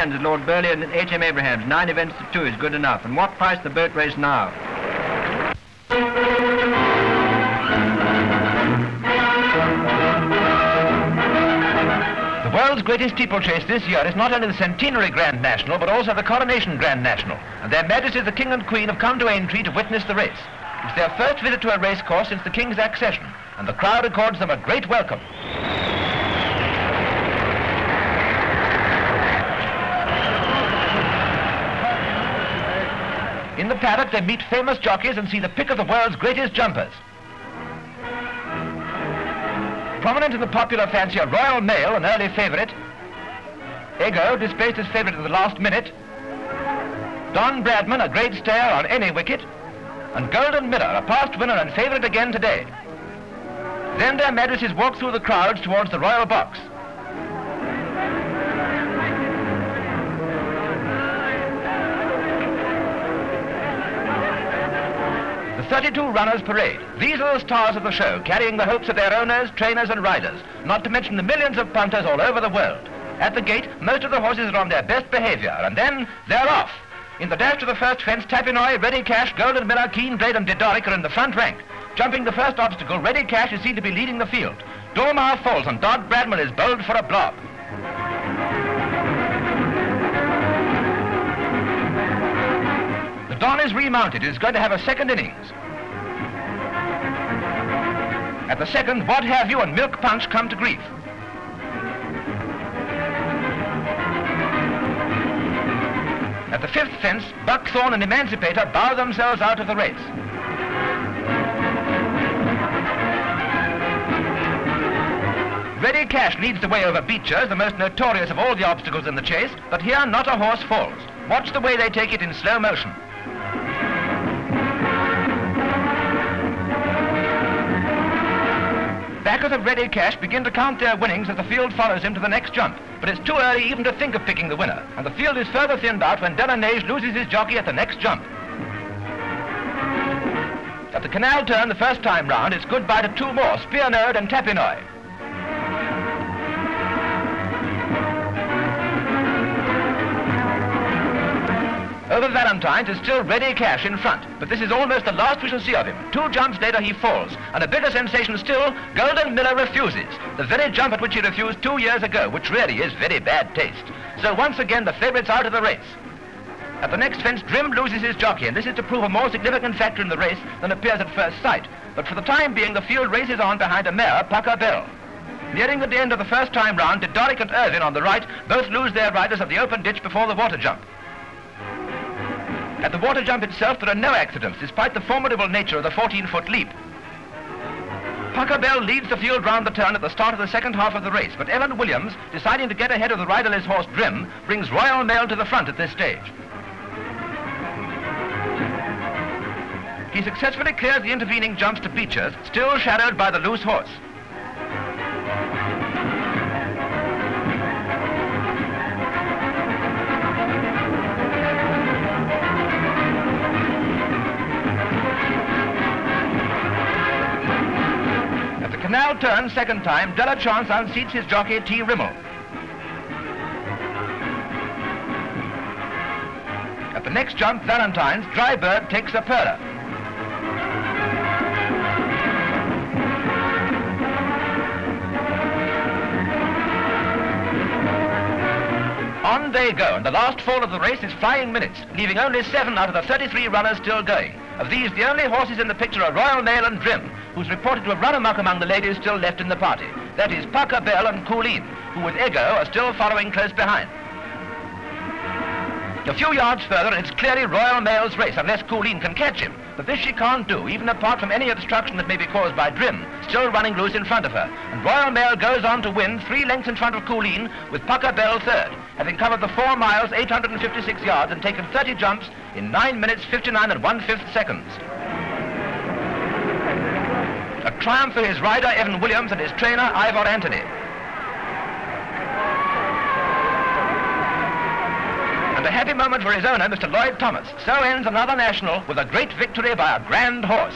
Lord Burley and H.M. Abrahams. 9 events to 2 is good enough. And what price the boat race now? The world's greatest steeplechase this year is not only the Centenary Grand National, but also the Coronation Grand National. And Their Majesties the King and Queen have come to Aintree to witness the race. It's their first visit to a race course since the King's accession, and the crowd accords them a great welcome. In the paddock, they meet famous jockeys and see the pick of the world's greatest jumpers. Prominent in the popular fancy are Royal Mail, an early favourite, Ego, displaced as favourite at the last minute, Don Bradman, a great stayer on any wicket, and Golden Mirror, a past winner and favourite again today. Then Their Majesties walk through the crowds towards the Royal Box. The 32 runners parade. These are the stars of the show, carrying the hopes of their owners, trainers and riders, not to mention the millions of punters all over the world. At the gate, most of the horses are on their best behaviour, and then they're off. In the dash to the first fence, Tapinoy, Ready Cash, Golden Mirror, Keen Blade and Didoric are in the front rank. Jumping the first obstacle, Ready Cash is seen to be leading the field. Dormouse falls and Dodd Bradman is bowled for a blob. The Don is remounted. It is going to have a second innings. At the second, What Have You and Milk Punch come to grief. At the fifth fence, Buckthorn and Emancipator bow themselves out of the race. Ready Cash leads the way over Beechers, the most notorious of all the obstacles in the chase, but here not a horse falls. Watch the way they take it in slow motion. Backers of Ready Cash begin to count their winnings as the field follows him to the next jump. But it's too early even to think of picking the winner, and the field is further thinned out when Delanage loses his jockey at the next jump. At the canal turn the first time round, it's goodbye to 2 more, Spearnode and Tapinoy. Over Valentine's is still Ready Cash in front, but this is almost the last we shall see of him. 2 jumps later he falls, and a bigger sensation still, Golden Mirror refuses, the very jump at which he refused 2 years ago, which really is very bad taste. So once again the favourite's out of the race. At the next fence, Drim loses his jockey, and this is to prove a more significant factor in the race than appears at first sight. But for the time being, the field races on behind a mare, Pucker Bell. Nearing the end of the first time round, Didoric and Irvin on the right both lose their riders at the open ditch before the water jump. At the water jump itself, there are no accidents, despite the formidable nature of the 14-foot leap. Pucker Bell leads the field round the turn at the start of the second half of the race, but Evan Williams, deciding to get ahead of the riderless horse Drim, brings Royal Mail to the front at this stage. He successfully clears the intervening jumps to Beechers, still shadowed by the loose horse. Canal turn second time, Della Chance unseats his jockey T. Rimmel. At the next jump, Valentine's, Drybird takes a purler. On they go, and the last fall of the race is flying minutes, leaving only 7 out of the 33 runners still going. Of these, the only horses in the picture are Royal Mail and Drim, who's reported to have run amok among the ladies still left in the party. That is Pucker Bell and Coolin, who with Ego are still following close behind. A few yards further and it's clearly Royal Mail's race, unless Coolin can catch him. But this she can't do, even apart from any obstruction that may be caused by Drim, still running loose in front of her. And Royal Mail goes on to win 3 lengths in front of Coolin, with Pucker Bell third, having covered the 4 miles, 856 yards, and taken 30 jumps in 9 minutes, 59 1/5 seconds. A triumph for his rider, Evan Williams, and his trainer, Ivor Anthony. And a happy moment for his owner, Mr. Lloyd Thomas. So ends another national with a great victory by a grand horse.